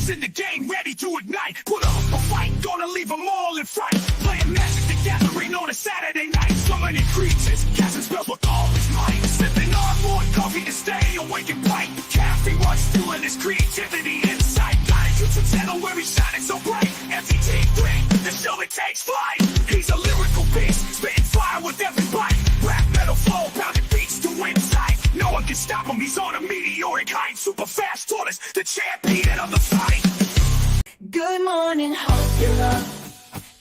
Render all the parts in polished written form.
Legends in the game, ready to ignite. Put up a fight, gonna leave them all in fright. Playing Magic the Gathering on a Saturday night. Summoning creatures, casting spells with all his might. Sipping on more coffee to stay awake and bright. Caffeine runs stealing his creativity inside. Got a YouTube channel where he's shining so bright. MTG 3, the show it takes flight. He's a lyrical beast, spitting fire with every bite. Rap metal flow, pounding beats to win sight. No one can stop him, he's on a meteoric height. Super fast tortoise, the champion of the fight. Good morning, hope you're up.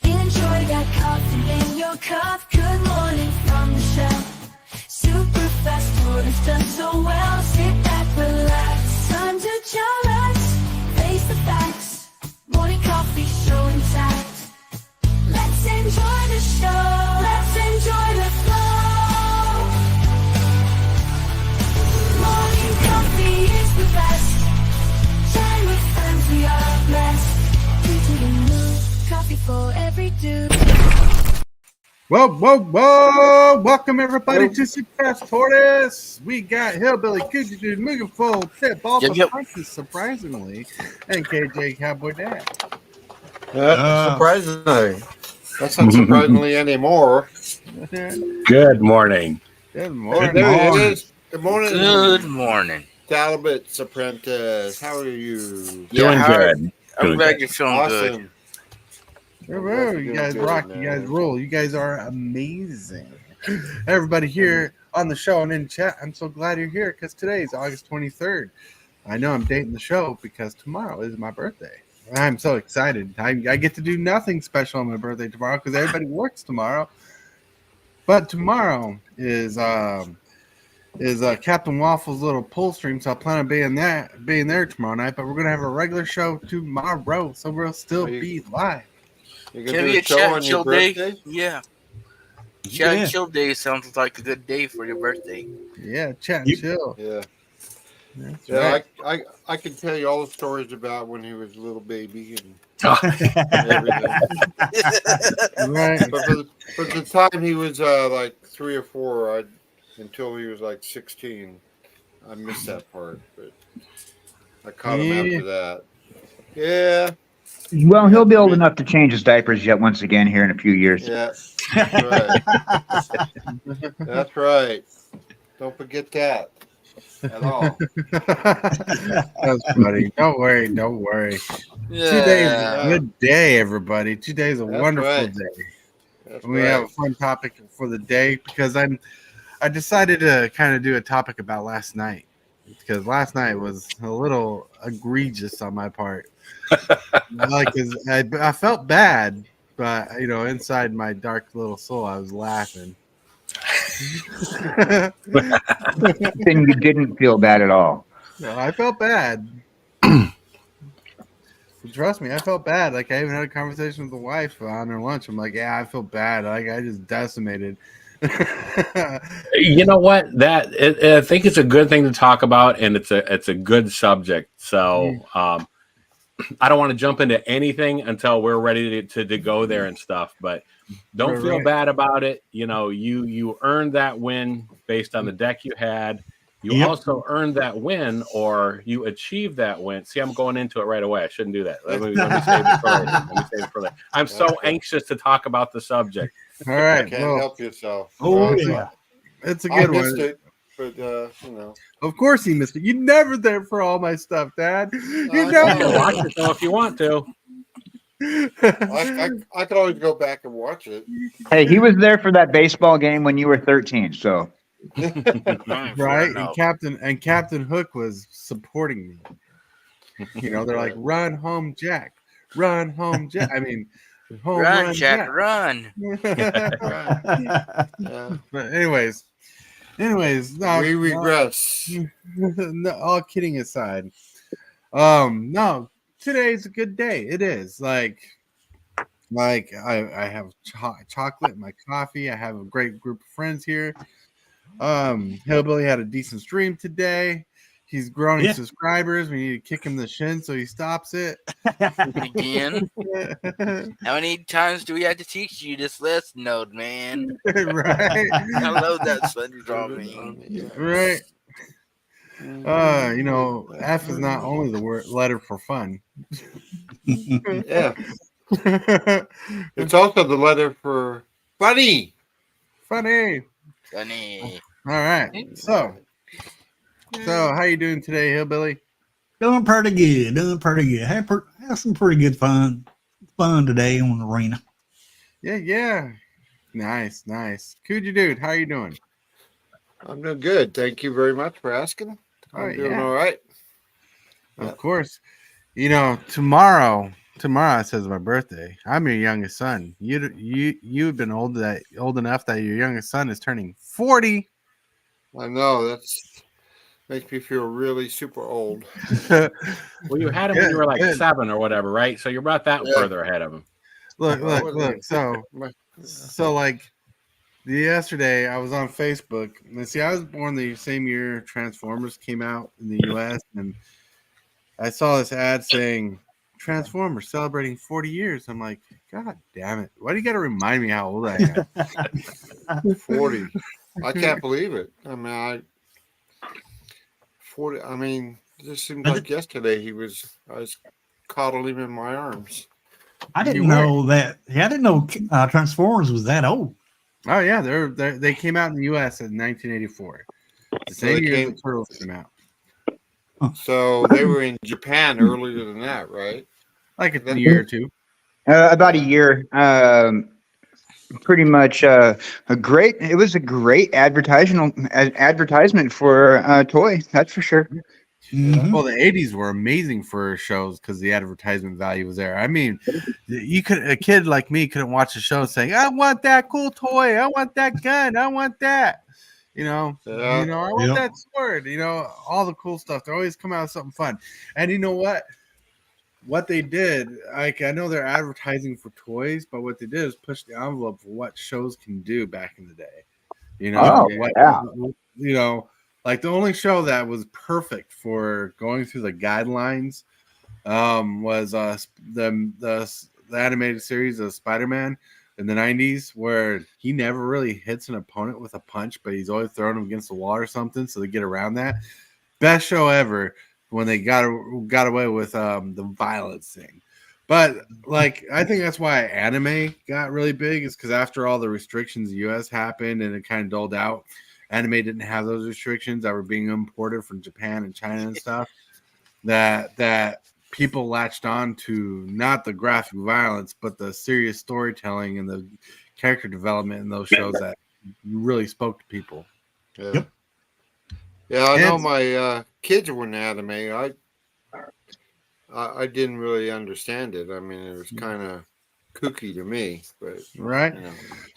Enjoy that coffee in your cup. Good morning from the shelf. Super fast tortoise done so well. Sit back, relax. Time to chillax. Face the facts. Morning coffee show intact. Let's enjoy the show. Let's enjoy the flow. Morning coffee is the best. Chat with friends, we are blessed. Into the mood, coffee for every dude. Whoa. Welcome everybody to Success Tortoise. We got Hillbilly, kjcowboydan, Megafold, Pitbull, surprisingly, and kjcowboydan. Surprisingly. That's not surprisingly anymore. Good morning. Good Oh, morning. there it is. Good morning. Good morning. Talbot's apprentice. How are you? Doing good. I'm glad you're feeling good. Awesome. You guys rock. You guys rule. You guys are amazing. Everybody here on the show and in chat, I'm so glad you're here because today is August 23rd. I know I'm dating the show because tomorrow is my birthday. I'm so excited. I get to do nothing special on my birthday tomorrow because everybody works tomorrow. But tomorrow is Captain Waffle's little pull stream, so I plan on being there tomorrow night. But we're gonna have a regular show tomorrow, so we'll still be live. You're Can gonna we do a get show chat on and your chill day? birthday? Yeah. Chat and chill day sounds like a good day for your birthday. Yeah, chat and chill. Yeah. That's Yeah, right. I can tell you all the stories about when he was a little baby and everything. Right. But for the time he was like 3 or 4, until he was like 16, I missed that part, but I caught him after that. Yeah. Well, he'll be old enough to change his diapers yet once again here in a few years. Yeah. That's right. That's right. Don't forget that at all. That's funny. Don't worry. Yeah. 2 days is a good day, everybody. 2 days a That's wonderful right. day. That's We have a fun topic for the day because I decided to kind of do a topic about last night because last night was a little egregious on my part. Like, 'cause I felt bad, but inside my dark little soul, I was laughing. Then you didn't feel bad at all. No, I felt bad. Trust me, I felt bad. Like, I even had a conversation with the wife on her lunch. I'm like, yeah, I feel bad. Like, I just decimated. You know what? I think it's a good thing to talk about, and it's a good subject. So I don't want to jump into anything until we're ready to go there and stuff. But don't feel bad about it. You earned that win based on the deck you had. You also earned that win, or you achieved that win. See, I'm going into it right away. I shouldn't do that. Let me save it for later. I'm so anxious to talk about the subject. All right. You can't help yourself. Oh, yeah. It's a good one. It, but Of course he missed it. You're never there for all my stuff, Dad. You You never. can watch it though if you want to. I could always go back and watch it. Hey, he was there for that baseball game when you were 13. So Right? And Captain Hook was supporting me. They're like, run home, Jack. Run home, Jack. I mean, home Run, Jack, run. But anyways, no, We regress. no, all kidding aside. No, today's a good day. It is like I have chocolate, my coffee. I have a great group of friends here. Hillbilly had a decent stream today. He's growing subscribers. We need to kick him in the shin so he stops it. Again? How many times do we have to teach you this lesson node, man? Right? I love that SpongeBob meme. Right. You know, F is not only the word letter for fun. Yeah. It's also the letter for funny. Funny. Funny. All right. So how you doing today, Hillbilly? Doing pretty good. Doing pretty good. Had some pretty good fun today on the arena. Yeah. Nice. Coogie dude, how you doing? I'm doing good. Thank you very much for asking. I'm doing all right. Of course. You know, tomorrow it says my birthday. I'm your youngest son. You've been old enough that your youngest son is turning 40. I know that's makes me feel really super old. Well, you had him when you were like Good. 7 or whatever, right? So you're about that further ahead of him. Look. So like yesterday I was on Facebook and see I was born the same year Transformers came out in the US, and I saw this ad saying Transformers celebrating 40 years. I'm like, God damn it. Why do you got to remind me how old I am? 40. I can't believe it. I mean, 40. I mean, it just seemed like yesterday I was coddling him in my arms. I didn't know that. Yeah, I didn't know Transformers was that old. Oh, yeah. They came out in the US in 1984. The same year the Turtles came out. So they were in Japan earlier than that, right? Like a year or two. About a year. Pretty much it was a great advertisement for a toy, that's for sure. Mhm. Well, the 80s were amazing for shows because the advertisement value was there. I mean, a kid like me couldn't watch a show saying, I want that cool toy, I want that gun, I want that. I want that sword, all the cool stuff. They always come out with something fun. And you know what they did, like, I know they're advertising for toys, but what they did is push the envelope for what shows can do back in the day. Like the only show that was perfect for going through the guidelines was the animated series of Spider-Man in the 90s, where he never really hits an opponent with a punch, but he's always throwing him against the wall or something, so they get around that. Best show ever when they got away with the violence thing. But like, I think that's why anime got really big, is because after all the restrictions in the US happened and it kind of dulled out, anime didn't have those restrictions that were being imported from Japan and China and stuff, that people latched on to not the graphic violence, but the serious storytelling and the character development in those shows that really spoke to people. Yeah. Yep. Yeah, I know my kids were in anime. I didn't really understand it. I mean, it was kind of kooky to me, but right.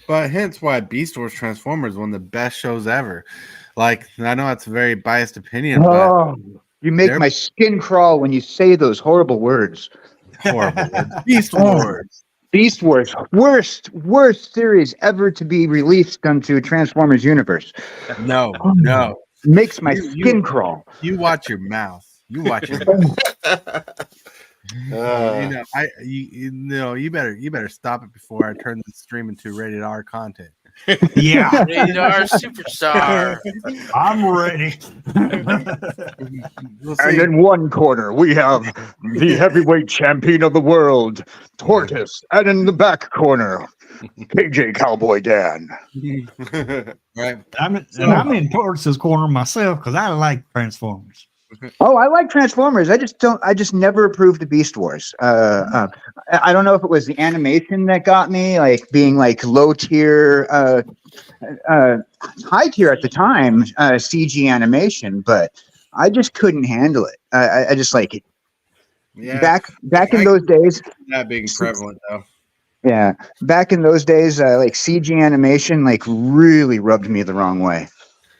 But hence why Beast Wars Transformers is one of the best shows ever. Like, I know it's a very biased opinion, but you make my skin crawl when you say those horrible words. Horrible words. Beast Wars. Beast Wars, worst series ever to be released onto Transformers universe. No. Makes my skin crawl. You watch your mouth. You better stop it before I turn the stream into rated R content. Yeah. Rated R superstar. I'm ready. And in one corner, we have the heavyweight champion of the world, Tortoise. And in the back corner, kjcowboydan. Right. I'm in Tortoise's corner myself because I like Transformers. Oh, I like Transformers. I just never approved of Beast Wars. I don't know if it was the animation that got me, like being like low tier, high tier at the time, CG animation, but I just couldn't handle it. I just like it. Yeah. Back in those days. That being prevalent though. Yeah, back in those days, like CG animation, like really rubbed me the wrong way.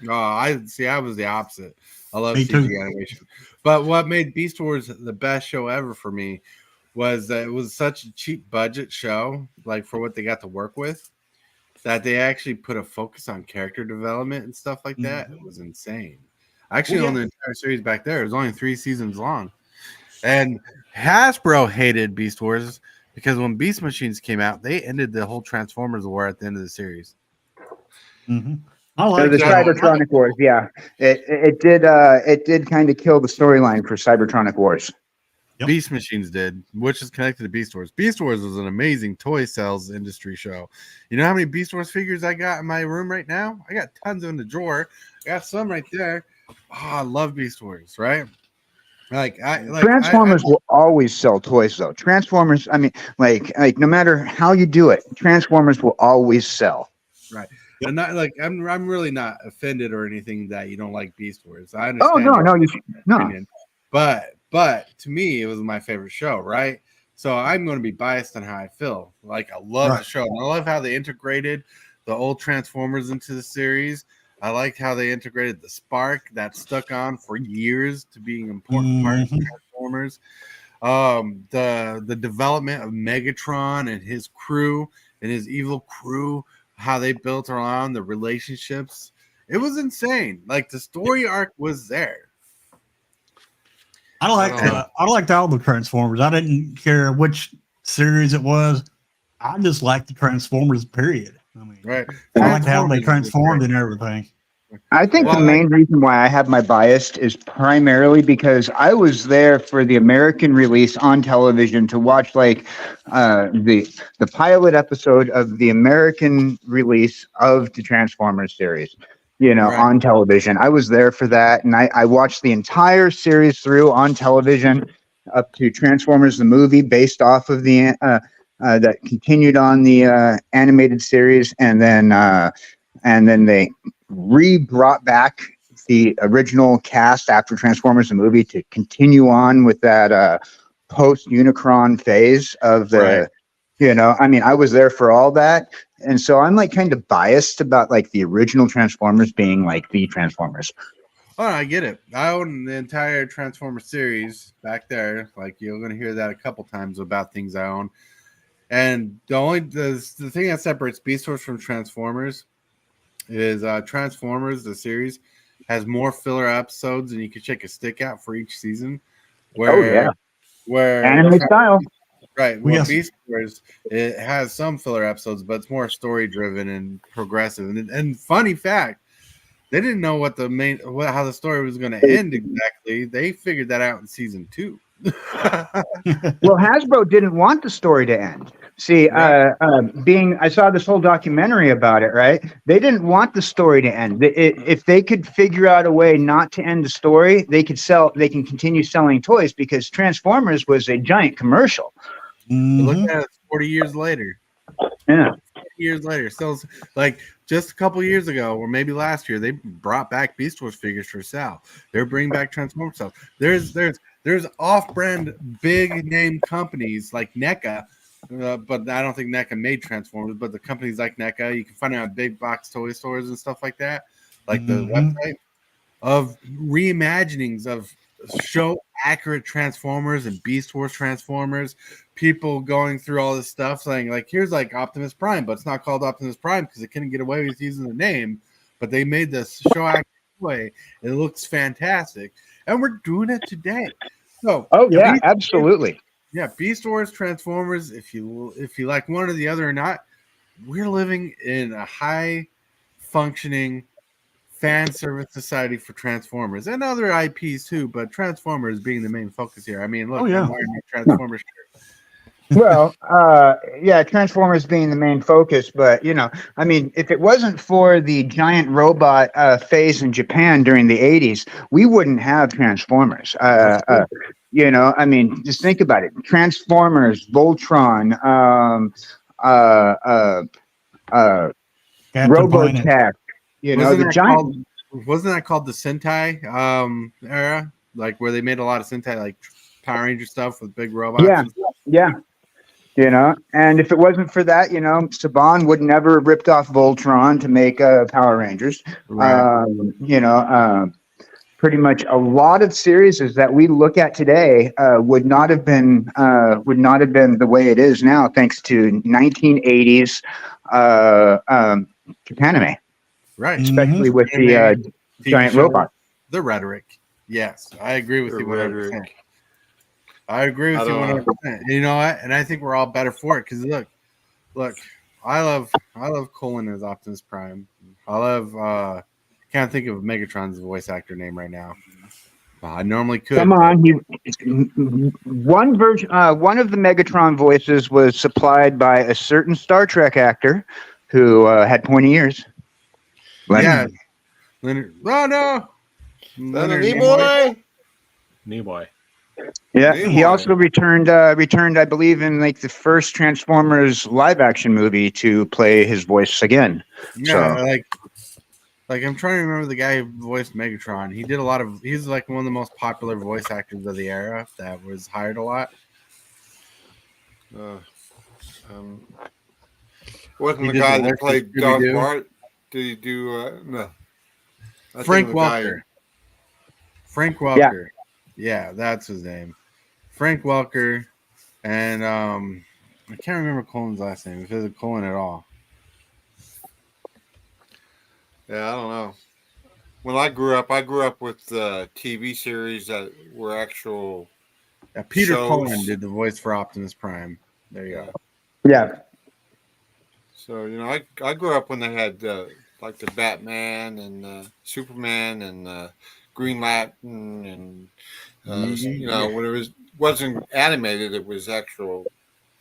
Oh, I was the opposite. I love Me CG too. animation. But what made Beast Wars the best show ever for me was that it was such a cheap budget show, like for what they got to work with, that they actually put a focus on character development and stuff like that. It was insane. I actually owned the entire series back there. It was only 3 seasons long. And Hasbro hated Beast Wars because when Beast Machines came out, they ended the whole Transformers war at the end of the series. Mm-hmm. I So like the that. Cybertronic Wars, yeah, it did kind of kill the storyline for Cybertronic Wars. Yep. Beast Machines did, which is connected to Beast Wars. Beast Wars was an amazing toy sales industry show. You know how many Beast Wars figures I got in my room right now? I got tons in the drawer. I got some right there. Oh, I love Beast Wars, right? Transformers will always sell toys, though. Transformers, I mean, like no matter how you do it, Transformers will always sell. right. And not like I'm really not offended or anything that you don't like Beast Wars. I Oh understand. no, Opinion. But to me, it was my favorite show, right? So I'm going to be biased on how I feel. Like I love the show. And I love how they integrated the old Transformers into the series. I liked how they integrated the spark that stuck on for years to being an important part of Transformers. The development of Megatron and his crew and his evil crew, how they built around the relationships. It was insane. Like the story arc was there. I liked all the Transformers. I didn't care which series it was. I just liked the Transformers, period. I mean, Right. I liked how they transformed and everything. I think the main reason why I have my bias is primarily because I was there for the American release on television to watch like the pilot episode of the American release of the Transformers series, on television. I was there for that, and I watched the entire series through on television up to Transformers the movie based off of the that continued on the animated series, and then they brought back the original cast after Transformers the movie to continue on with that post Unicron phase of the I mean, I was there for all that, and so I'm like kind of biased about like the original Transformers being like the Transformers. Oh, I get it. I own the entire Transformer series back there. Like you're going to hear that a couple times about things I own. And the thing that separates Beast Wars from Transformers is Transformers, the series, has more filler episodes than you could shake a stick at for each season. Where Anime style. Right. Well, Beast Wars, it has some filler episodes, but it's more story driven and progressive. And funny fact, they didn't know how the story was going to end exactly. They figured that out in season 2. Well, Hasbro didn't want the story to end. See, I saw this whole documentary about it, right? They didn't want the story to end. If they could figure out a way not to end the story, they can continue selling toys because Transformers was a giant commercial. Look at it 40 years later. Yeah. 40 years later. So like just a couple years ago, or maybe last year, they brought back Beast Wars figures for sale. They're bringing back Transformers stuff. There's off-brand big name companies like NECA, but I don't think NECA made Transformers, but the companies like NECA, you can find out big box toy stores and stuff like that, like the website of reimaginings of show accurate Transformers and Beast Wars Transformers, people going through all this stuff saying like, here's like Optimus Prime, but it's not called Optimus Prime because it couldn't get away with using the name, but they made this show accurate way. It looks fantastic. And we're doing it today. So, absolutely. Yeah, Beast Wars, Transformers. If you like one or the other or not, we're living in a high functioning fan service society for Transformers and other IPs too. But Transformers being the main focus here. I mean, look, I'm wearing my Transformers shirt. Well, Transformers being the main focus, but I mean, if it wasn't for the giant robot phase in Japan during the 80s, we wouldn't have Transformers. I mean, just think about it: Transformers, Voltron, Robotech. Wasn't that called the Sentai era? Like where they made a lot of Sentai, like Power Ranger stuff with big robots. Yeah. And if it wasn't for that, Saban would never have ripped off Voltron to make Power Rangers. Pretty much a lot of series that we look at today would not have been the way it is now, thanks to 1980s Japanime. Right. Especially with the giant robot. The rhetoric. Yes, I agree with you 100%. I agree with you 100%. You know what? And I think we're all better for it because look, love Colin as Optimus Prime. I love can't think of Megatron's voice actor name right now. I normally could. Come on, one version, one of the Megatron voices was supplied by a certain Star Trek actor who had pointy ears. Yeah, Leonard. Oh no, Leonard Nimoy. Nimoy. Yeah, Nimoy. he also returned, I believe, in like the first Transformers live action movie to play his voice again. Yeah, So like I'm trying to remember the guy who voiced Megatron. He did a lot of. He's like one of the most popular voice actors of the era that was hired a lot. Wasn't He the did guy the that work played with Darth Scooby-Doo. Bart? Did he do no? I think Frank of the guy- Welker. Frank Welker. Yeah, that's his name. Frank Welker, and I can't remember Colin's last name. If it's Colin at all. Yeah, I don't know. When I grew up with TV series that were actual. Yeah, Peter shows. Cullen did the voice for Optimus Prime. There you go. yeah, So I grew up when they had like the Batman and Superman and Green Lantern and Mhm. when it wasn't animated, it was actual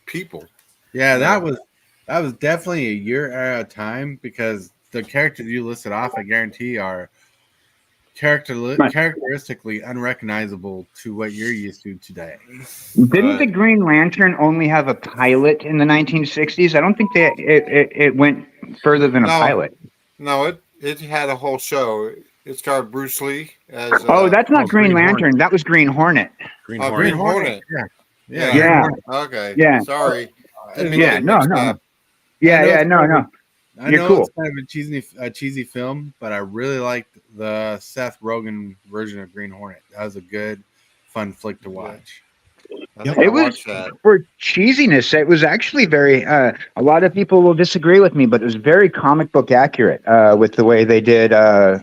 people. Yeah, that was definitely a year at a time because the characters you listed off, I guarantee, are characteristically unrecognizable to what you're used to today. didn't the Green Lantern only have a pilot in the 1960s? I don't think it went further than a No. pilot. No, it had a whole show. It starred Bruce Lee as. Oh, that's not Green Green Lantern. Hornet. That was Green Hornet. Green Oh, Hornet. Green Hornet. Yeah. Yeah. Green Hornet. Okay. Yeah. Sorry. Didn't mean Yeah, to no, mix no. up. Yeah, know no. I You're know cool. it's kind of a cheesy film, but I really liked the Seth Rogen version of Green Hornet. That was a good, fun flick to watch. I think I It was watched that. for cheesiness. It was actually very. A lot of people will disagree with me, but it was very comic book accurate with the way they did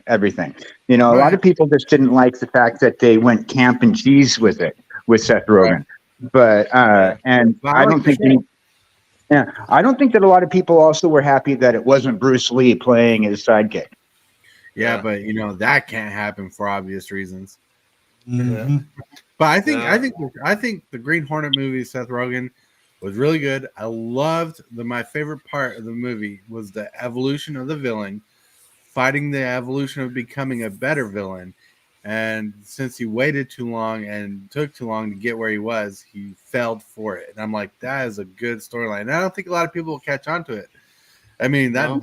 everything. A lot of people just didn't like the fact that they went camp and cheese with it with Seth Rogen. But and Well, I don't like the think. I don't think that a lot of people also were happy that it wasn't Bruce Lee playing his sidekick. Yeah, but that can't happen for obvious reasons. Mhm. But I think the Green Hornet movie, Seth Rogen, was really good. I loved my favorite part of the movie was the evolution of the villain, fighting the evolution of becoming a better villain. And since he waited too long and took too long to get where he was, he failed for it. And I'm like, that is a good storyline. And I don't think a lot of people will catch on to it. I mean, that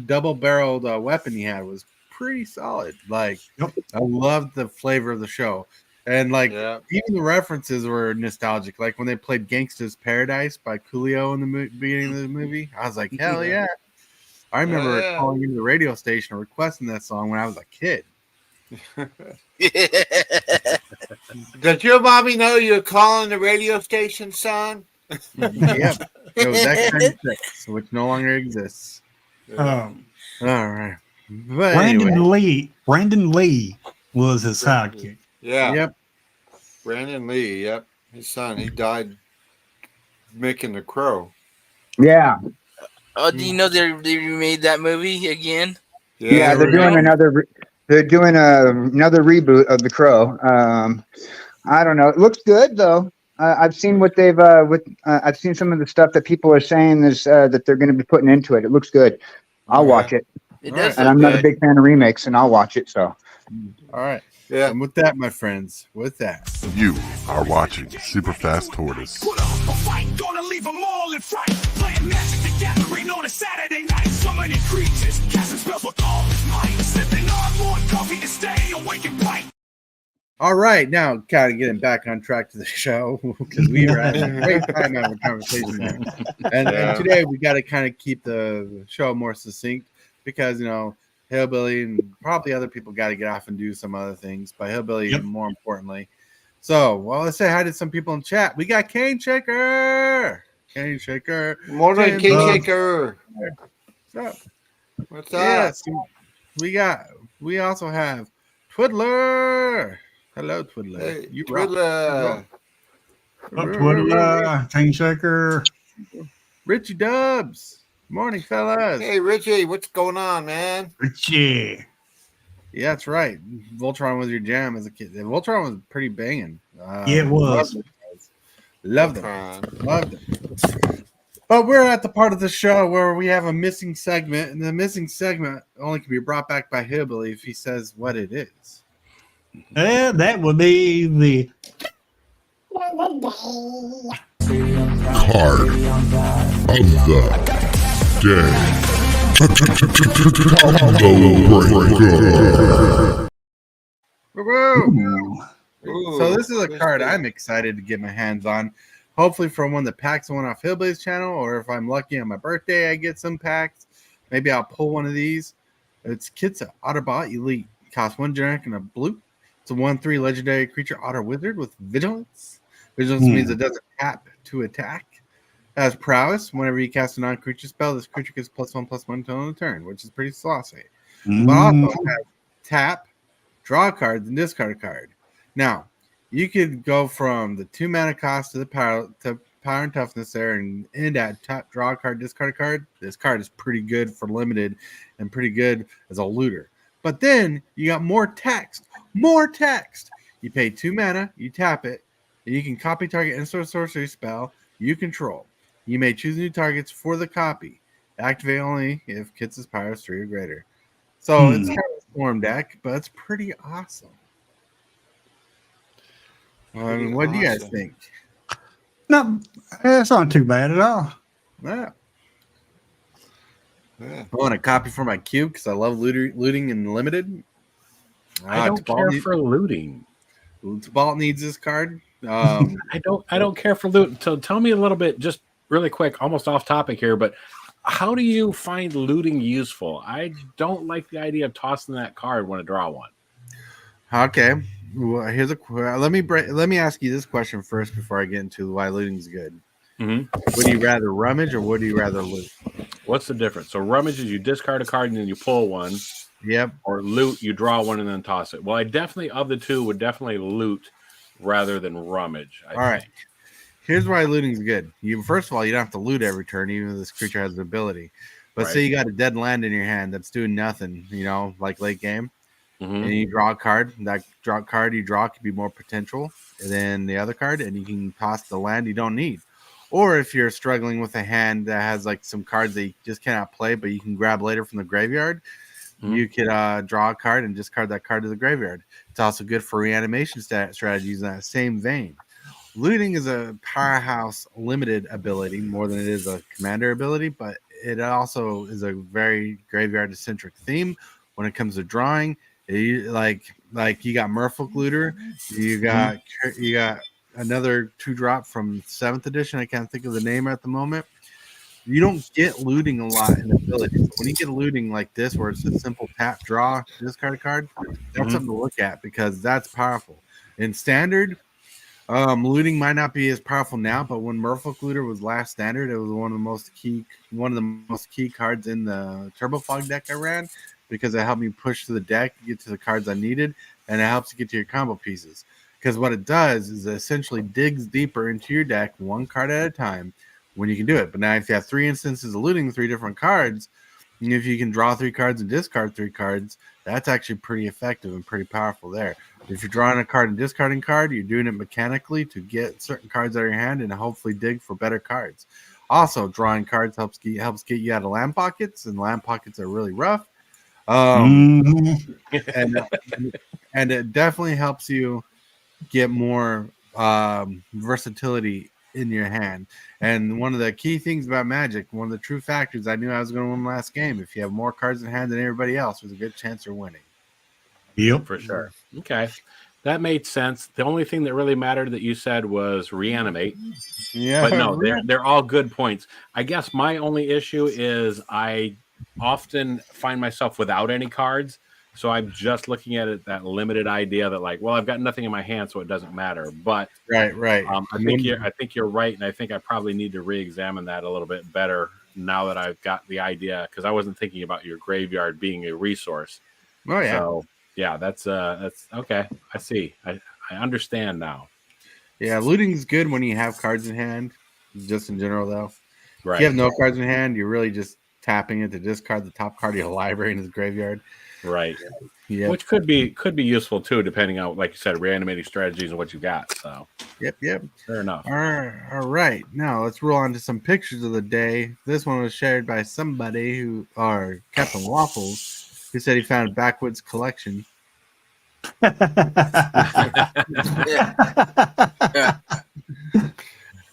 double barreled weapon he had was pretty solid. Like, Yep. I loved the flavor of the show. And like even the references were nostalgic. Like when they played Gangsta's Paradise by Coolio in the beginning of the movie, I was like, hell yeah. I remember calling into the radio station and requesting that song when I was a kid. Does your mommy know you're calling the radio station, son? Yep. It was X96, which no longer exists. All right. But Brandon Lee was his sidekick. Yeah. Yep. Brandon Lee. Yep. His son. He died making The Crow. Yeah. Oh, do you know they remade that movie again? Yeah, they're doing another. They're doing another reboot of The Crow. I don't know. It looks good though. I've seen what they've I've seen some of the stuff that people are saying is that they're going to be putting into it. It looks good. I'll watch it. It does. And I'm not a big fan of remakes, and I'll watch it. So. All right. Yeah. And with that, my friends, You are watching Super Fast Tortoise. Put up a fight, gonna leave them all in fright. Playing Magic the Gathering on a Saturday night. Summoning creatures, casting spells with all his might. Sipping on more coffee to stay awake and bright. all right. Now, kind of getting back on track to the show because we were having a great time having a conversation there. And today we got to kind of keep the show more succinct because, Hillbilly and probably other people got to get off and do some other things, but Hillbilly more importantly. So, let's say hi to some people in chat. We got Cane Shaker. More than King Shaker. What's up? What's up? Yes. We also have Twiddler. Hello, Twiddler. Hey, You rock. Twiddler. Twiddler, Chain Shaker. Richie Dubs. Morning, fellas. Hey, Richie, what's going on, man? Yeah. Yeah, that's right. Voltron was your jam as a kid. Voltron was pretty banging. Yeah, it was. Loved them. Voltron. Loved them. But we're at the part of the show where we have a missing segment, and the missing segment only can be brought back by Hillbilly if he says what it is. That would be the Card of the day. Woo! Ooh, So this is a what's card this? I'm excited to get my hands on. Hopefully from one that packs one off Hillbilly's channel, or if I'm lucky on my birthday, I get some packs. Maybe I'll pull one of these. It's Kitsa, Otterbot Elite. Costs 1 generic and a blue. It's a 1/3 legendary creature Otter Wizard with Vigilance. Vigilance means it doesn't tap to attack. It has prowess. Whenever you cast a non-creature spell, this creature gets +1/+1 until the turn, which is pretty saucy. But also has tap, draw cards, and discard a card. Now, you could go from the 2 mana cost to the power and toughness there, and end at tap, draw a card, discard a card. This card is pretty good for limited and pretty good as a looter. But then you got more text. More text. You pay 2 mana, you tap it, and you can copy target instant sorcery spell you control. You may choose new targets for the copy. Activate only if Kitsa's power is 3 or greater. So it's kind of a storm deck, but it's pretty awesome. What do you guys think? no, it's not too bad at all. Yeah. Yeah. I want a copy for my cube because I love looting and limited. I don't care for looting. Tabalt needs this card. I don't care for loot. So tell me a little bit, just really quick, almost off topic here, but how do you find looting useful? I don't like the idea of tossing that card when I draw one. Okay. Well, here's let me ask you this question first before I get into why looting's good. Would you rather rummage or would you rather loot? What's the difference? So rummage is you discard a card and then you pull one. Yep. Or loot, you draw one and then toss it. Well, I definitely, of the two, would definitely loot rather than rummage. I All right. Here's why looting's good. First of all, you don't have to loot every turn, even if this creature has an ability. But say you got a dead land in your hand that's doing nothing, like late game, and you draw a card. That card you draw could be more potential than the other card, and you can toss the land you don't need. Or if you're struggling with a hand that has like some cards that you just cannot play, but you can grab later from the graveyard, you could draw a card and discard that card to the graveyard. It's also good for reanimation strategies in that same vein. Looting is a powerhouse limited ability more than it is a commander ability, but it also is a very graveyard-centric theme when it comes to drawing. Like you got Merfolk Looter, you got another 2-drop from 7th edition. I can't think of the name at the moment. You don't get looting a lot in abilities. When you get looting like this, where it's a simple tap, draw, discard a card, that's something to look at because that's powerful. In standard, looting might not be as powerful now, but when Merfolk Looter was last standard, it was one of the most key cards in the Turbo Fog deck I ran because it helped me push to the deck, get to the cards I needed, and it helps you get to your combo pieces. Because what it does is it essentially digs deeper into your deck one card at a time when you can do it. But now if you have 3 instances of looting 3 different cards, and if you can draw 3 cards and discard 3 cards, that's actually pretty effective and pretty powerful there. If you're drawing a card and discarding a card, you're doing it mechanically to get certain cards out of your hand and hopefully dig for better cards. Also, drawing cards helps get you out of land pockets, and land pockets are really rough. And it definitely helps you get more versatility in your hand. And one of the key things about Magic, one of the true factors I knew I was going to win last game, if you have more cards in hand than everybody else, there's a good chance you're winning. Yep, for sure. Okay, that made sense. The only thing that really mattered that you said was reanimate. Yeah, but no, they're all good points. I guess my only issue is I often find myself without any cards, so I'm just looking at it that limited idea that like, well, I've got nothing in my hand, so it doesn't matter. But right. I think you're right, and I think I probably need to re-examine that a little bit better now that I've got the idea, because I wasn't thinking about your graveyard being a resource. Oh yeah. So yeah, that's okay. I see. I understand now. Yeah, looting's good when you have cards in hand, just in general though. If you have no cards in hand, you're really just tapping it to discard the top card of your library in his graveyard. Right. Yep. Which could be useful too, depending on, like you said, reanimating strategies and what you got. So Yep. fair enough. All right. Now let's roll on to some pictures of the day. This one was shared by somebody Captain Waffles, who said he found a backwoods collection.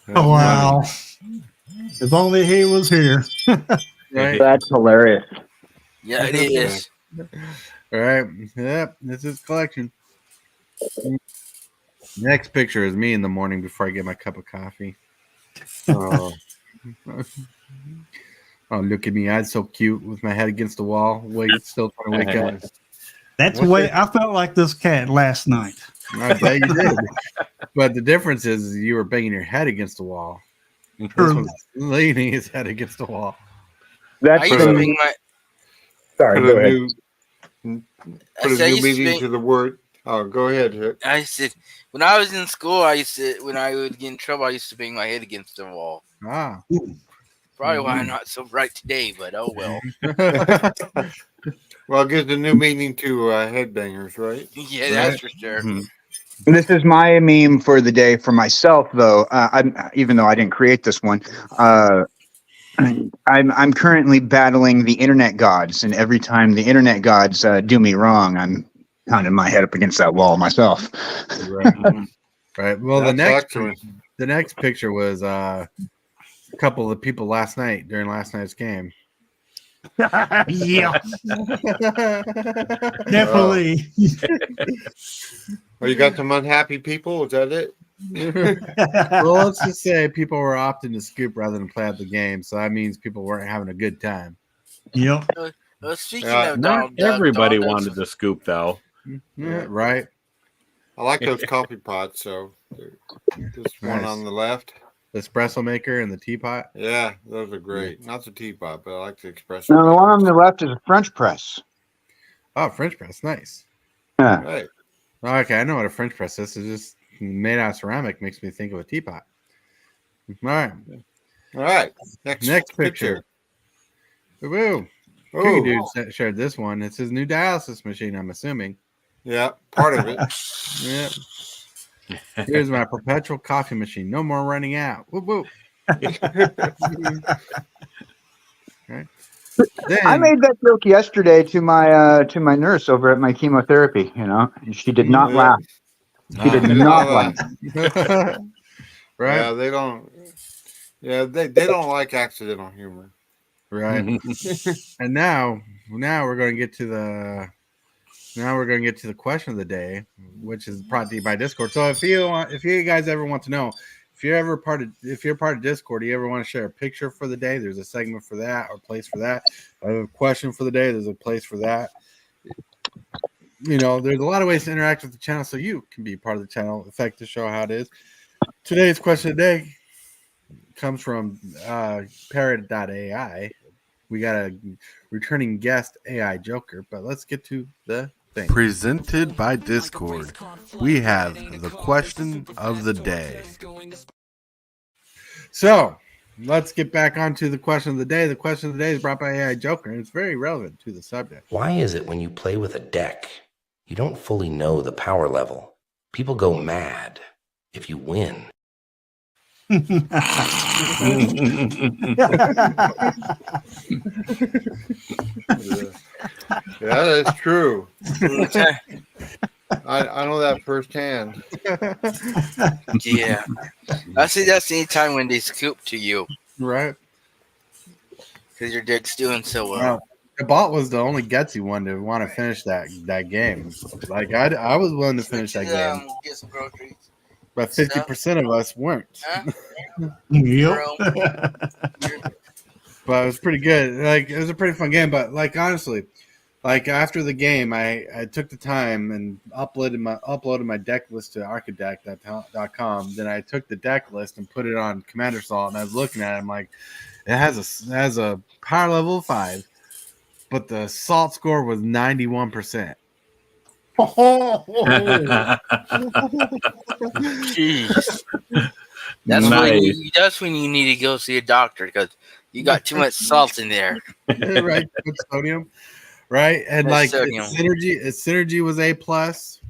Wow. If only he was here. Right. That's hilarious. Yeah, it is. All right. Yep. This is collection. Next picture is me in the morning before I get my cup of coffee. Oh, look at me. I'm so cute with my head against the wall. Still trying to wake up. That's the way I felt like this cat last night. I bet you did. But the difference is you were banging your head against the wall. This one's leaning his head against the wall. I used to bring my. Sorry, go ahead. Put a new meaning to the word. Oh, go ahead, Hick. I said when I was in school, when I would get in trouble, I used to bang my head against the wall. Ah. Probably why I'm not so bright today, but oh well. Well, it gives a new meaning to headbangers, right? Yeah, that's for sure. Mm-hmm. This is my meme for the day for myself, though. Even though I didn't create this one, I'm currently battling the internet gods, and every time the internet gods do me wrong, I'm pounding my head up against that wall myself. Right. Right. Well, the That's next picture was a couple of the people last night during last night's game. Yeah. Definitely. Oh, you got some unhappy people? Is that it? Well, let's just say people were opting to scoop rather than play out the game, so that means people weren't having a good time. Yep. Speaking of Not everybody wanted to scoop, though. Yeah, right. I like those coffee pots. So this one on the left. The espresso maker and the teapot. Yeah, those are great. Not the teapot, but I like the espresso. No, the one on the left is a French press. Oh, French press, nice. Yeah. Right. Okay, I know what a French press is. It's just made out of ceramic. Makes me think of a teapot. All right. All right. Next picture. Woo! Cookie Dude shared this one. It's his new dialysis machine, I'm assuming. Yeah, part of it. Yep. Here's my perpetual coffee machine. No more running out. Whoop, whoop. Right. Then, I made that joke yesterday to my nurse over at my chemotherapy. You know, and she did not laugh. She did not laugh. Right. Yeah, they don't. Yeah, they don't like accidental humor. Right. And now we're going to get to the question of the day, which is brought to you by Discord. So if you guys ever want to know, if you're part of Discord, you ever want to share a picture for the day, there's a segment for that or place for that. A question for the day, there's a place for that. You know, there's a lot of ways to interact with the channel, so you can be part of the channel, affect the show how it is. Today's question of the day comes from parrot.ai. We got a returning guest, AI Joker, but let's get to the thing. Presented by Discord, we have the question of the day. So let's get back onto the question of the day. The question of the day is brought by AI Joker, and it's very relevant to the subject. Why is it when you play with a deck, you don't fully know the power level? People go mad if you win. Yeah, that's true. I know that firsthand. Yeah. I see that's any time when they scoop to you. Right. Because your deck's doing so well. Well, the bot was the only gutsy one to want to finish that game. Like I was willing to finish that game. Get some groceries. But 50% of us weren't. Huh? Yep. But it was pretty good. Like it was a pretty fun game. But like honestly, like after the game, I took the time and uploaded my deck list to archideck.com. Then I took the deck list and put it on Commander Salt, and I was looking at it. I'm like, it has a power level of 5, but the Salt score was 91%. Jeez. That's when you need to go see a doctor because you got too much salt in there. Right, too much sodium. Right, and Much like sodium. synergy was A+,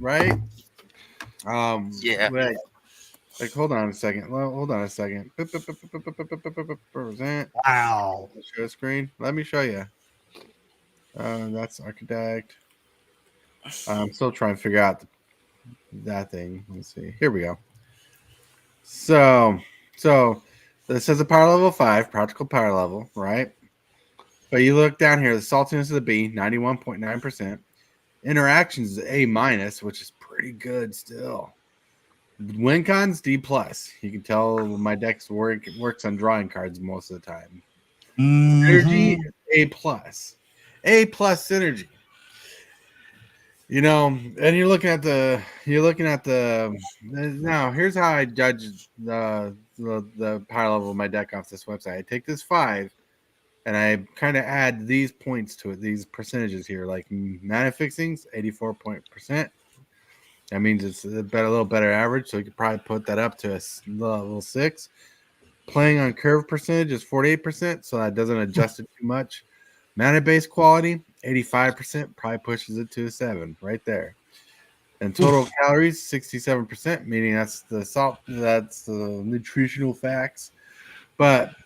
right? Yeah. Like hold on a second. Hold on a second. Present. Wow. Show screen. Let me show you. That's architect. I'm still trying to figure out that thing. Let's see. Here we go. So this says a power level 5, practical power level, right? But you look down here, the saltiness of the B, 91.9%. Interactions is A-, which is pretty good still. Win cons, D+. You can tell my deck's works on drawing cards most of the time. Synergy, A+. A+ synergy. You know, and you're looking at the now here's how I judge the power level of my deck off this website. I take this 5 and I kind of add these points to it, these percentages here, like mana fixings, 84%. That means it's a little better average, so you could probably put that up to a level 6. Playing on curve percentage is 48%, so that doesn't adjust it too much. Mana base quality, 85%, probably pushes it to a 7 right there. And total calories, 67%, meaning that's the salt, that's the nutritional facts. But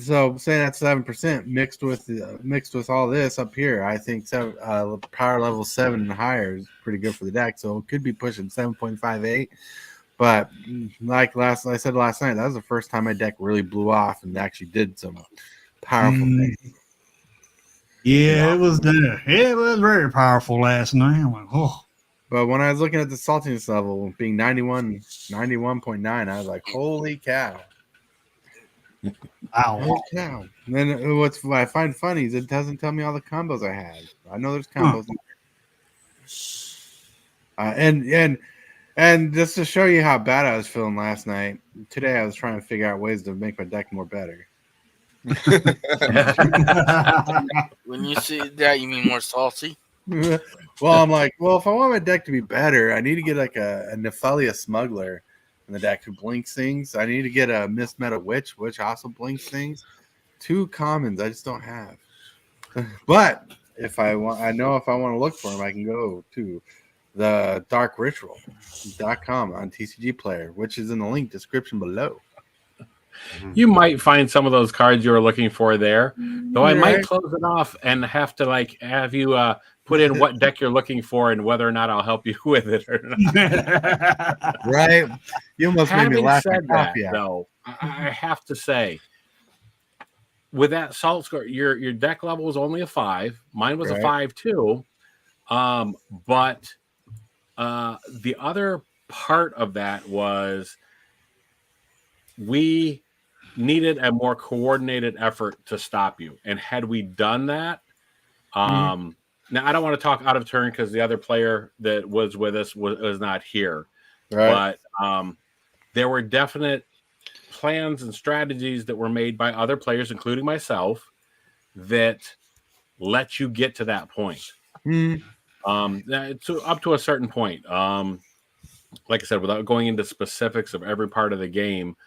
so saying that's 7% mixed with all this up here, I think power level 7 and higher is pretty good for the deck. So it could be pushing 7.58. But like I said last night, that was the first time my deck really blew off and actually did some powerful things. Yeah, it was there. It was very powerful last night. I'm like, oh. But when I was looking at the saltiness level being 91.9, I was like, holy cow. Wow. Holy cow. And then what I find funny is it doesn't tell me all the combos I had. I know there's combos in there. And just to show you how bad I was feeling last night, today I was trying to figure out ways to make my deck more better. When you see that, you mean more salty? Well, I'm like, if I want my deck to be better, I need to get like a Nephalia Smuggler in the deck who blinks things. I need to get a Mist Meta Witch, which also blinks things. 2 commons I just don't have. But if I want to look for them, I can go to the darkritual.com on TCG Player, which is in the link description below. You might find some of those cards you were looking for there, though I might close it off and have to have you put in what deck you're looking for and whether or not I'll help you with it or not. Right? You almost made me laugh. Though, I have to say, with that salt score, your deck level was only a 5. Mine was a 5 too. But the other part of that was we needed a more coordinated effort to stop you. And had we done that, now I don't want to talk out of turn because the other player that was with us was not here. Right. But there were definite plans and strategies that were made by other players, including myself, that let you get to that point. Up to a certain point. Like I said, without going into specifics of every part of the game,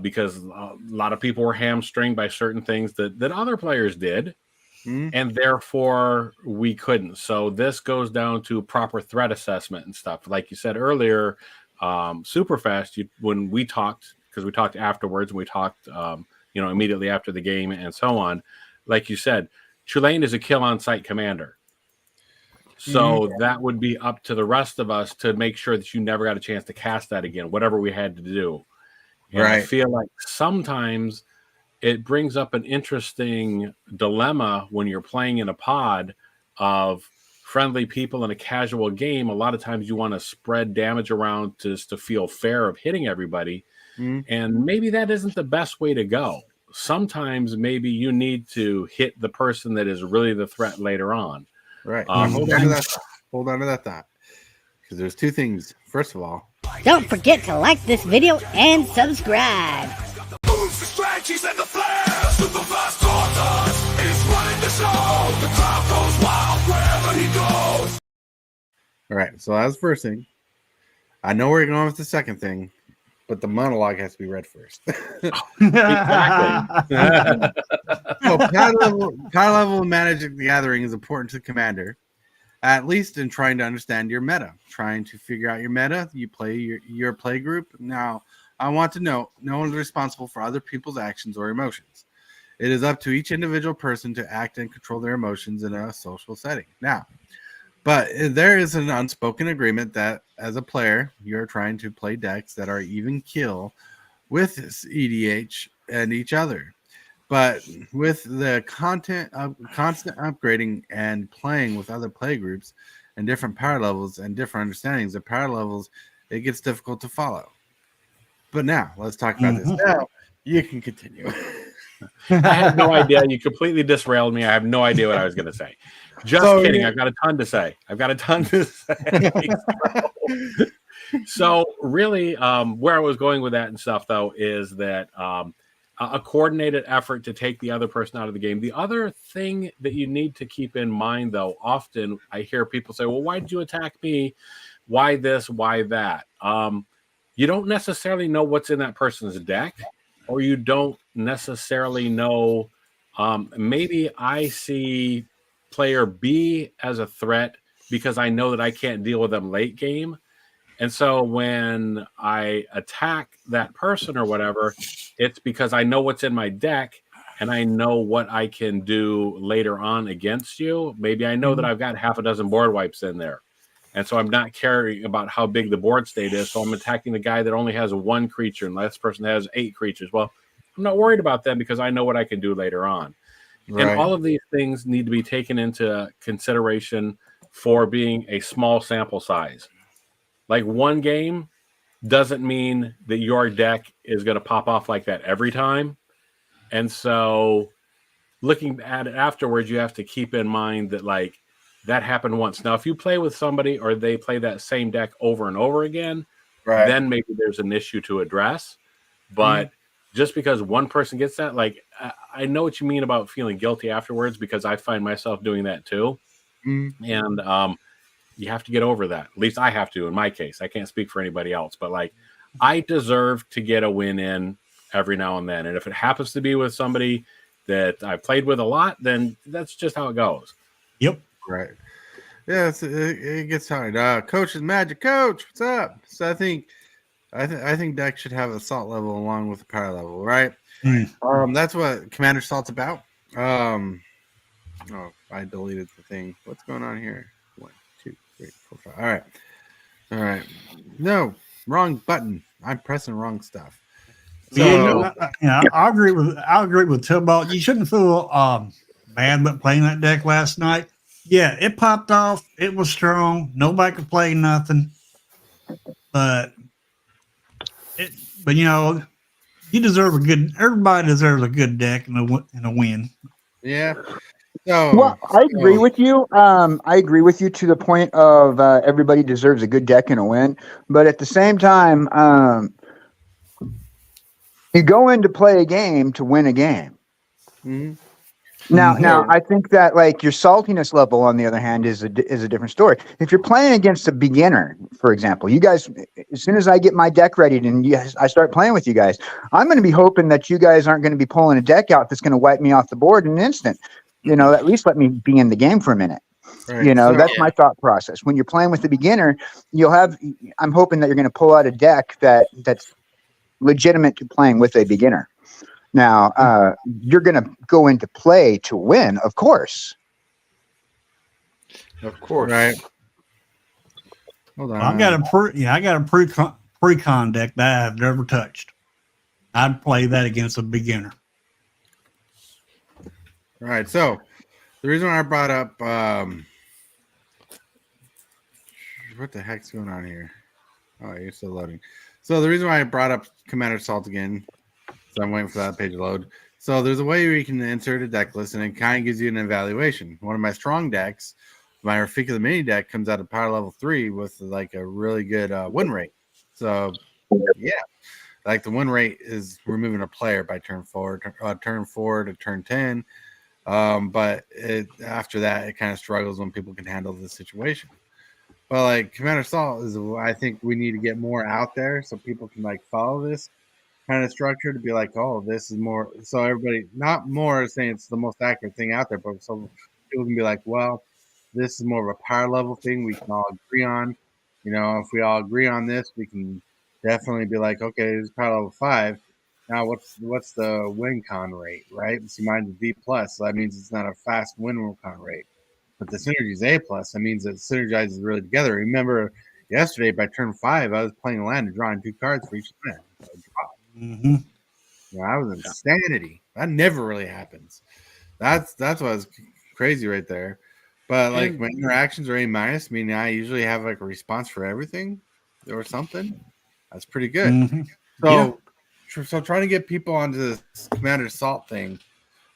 because a lot of people were hamstringed by certain things that other players did, and therefore we couldn't. So this goes down to proper threat assessment and stuff. Like you said earlier, super fast, when we talked, because we talked afterwards, and we talked immediately after the game and so on. Like you said, Tulane is a kill on site commander. So that would be up to the rest of us to make sure that you never got a chance to cast that again, whatever we had to do. And I feel like sometimes it brings up an interesting dilemma when you're playing in a pod of friendly people in a casual game. A lot of times you want to spread damage around to feel fair of hitting everybody. And maybe that isn't the best way to go. Sometimes maybe you need to hit the person that is really the threat later on. Right. Hold on to that thought. Because there's 2 things. First of all, don't forget to like this video and subscribe. Moves, the strategies, and the flair. Super fast tortoise is running the show. The crowd goes wild wherever he goes. All right. So that's the first thing. I know where you're going with the second thing. but the monologue has to be read first. Exactly. So power level Magic the Gathering is important to the commander, at least in trying to understand your meta, trying to figure out your meta. You play your play group. Now, I want to know no one is responsible for other people's actions or emotions. It is up to each individual person to act and control their emotions in a social setting. Now, but there is an unspoken agreement that as a player, you're trying to play decks that are even kill with EDH and each other. But with the constant upgrading and playing with other play groups and different power levels and different understandings of power levels, it gets difficult to follow. But now let's talk about this. Now you can continue. I had no idea. You completely disrailed me. I have no idea what I was going to say. Just kidding. I've got a ton to say. So really, where I was going with that and stuff, though, is that a coordinated effort to take the other person out of the game. The other thing that you need to keep in mind, though, often I hear people say, well, why did you attack me? Why this? Why that? You don't necessarily know what's in that person's deck, or you don't necessarily know. Maybe I see player B as a threat because I know that I can't deal with them late game. And so when I attack that person or whatever, it's because I know what's in my deck and I know what I can do later on against you. Maybe I know that I've got half a dozen board wipes in there. And so I'm not caring about how big the board state is. So I'm attacking the guy that only has one creature and this person has 8 creatures. Well, I'm not worried about them because I know what I can do later on. Right. And all of these things need to be taken into consideration for being a small sample size. Like one game doesn't mean that your deck is going to pop off like that every time. And so looking at it afterwards, you have to keep in mind that like that happened once. Now, if you play with somebody or they play that same deck over and over again, then maybe there's an issue to address. But just because one person gets that, like I know what you mean about feeling guilty afterwards because I find myself doing that too. And you have to get over that. At least I have to in my case. I can't speak for anybody else, but like I deserve to get a win in every now and then. And if it happens to be with somebody that I've played with a lot, then that's just how it goes. Yep. Right. Yeah, it gets hard. Coach is Magic. Coach, what's up? So I think deck should have a salt level along with the power level, right? That's what Commander Salt's about. Oh, I deleted the thing. What's going on here? 1, 2, 3, 4, 5. All right. No, wrong button. I'm pressing wrong stuff. So, I agree with Tillbot. You shouldn't feel bad about playing that deck last night. Yeah, it popped off. It was strong. Nobody could play nothing. But you know, you deserve everybody deserves a good deck and a win. Yeah. Well, I agree with you. I agree with you to the point of everybody deserves a good deck and a win. But at the same time, you go in to play a game to win a game. Now, I think that like your saltiness level, on the other hand, is a different story. If you're playing against a beginner, for example, you guys, as soon as I get my deck ready and I start playing with you guys, I'm going to be hoping that you guys aren't going to be pulling a deck out that's going to wipe me off the board in an instant. You know, at least let me be in the game for a minute. Right. You know, that's my thought process. When you're playing with a beginner, I'm hoping that you're going to pull out a deck that's legitimate to playing with a beginner. Now, you're going to go into play to win, of course. Of course. Right. Hold on. I got a pre-con deck that I've never touched. I'd play that against a beginner. All right. So the reason why I brought up what the heck's going on here? Oh, you're still loading. So the reason why I brought up Commander Salt again, so I'm waiting for that page to load. So there's a way where you can insert a deck list and it kind of gives you an evaluation. One of my strong decks, my Rafika the mini deck, comes out of power level 3 with like a really good win rate. So yeah, like the win rate is removing a player by turn 4 to turn 10. But after that, it kind of struggles when people can handle the situation. But like Commander Salt is, I think we need to get more out there so people can like follow this kind of structure to be like, oh, this is more. So everybody, not more saying it's the most accurate thing out there, but so people can be like, well, this is more of a power level thing we can all agree on. You know, if we all agree on this, we can definitely be like, okay, this is power level 5. Now, what's the win con rate, right? See, mine's V plus, so that means it's not a fast win con rate. But the synergy is A plus. That means it synergizes really together. Remember, yesterday by turn 5, I was playing a land and drawing 2 cards for each land. So Mm-hmm. you know, I was insanity. That never really happens. That's what's crazy right there. But like my interactions are A minus, meaning I usually have like a response for everything or something. That's pretty good. Mm-hmm. Yeah. So trying to get people onto this Commander Salt thing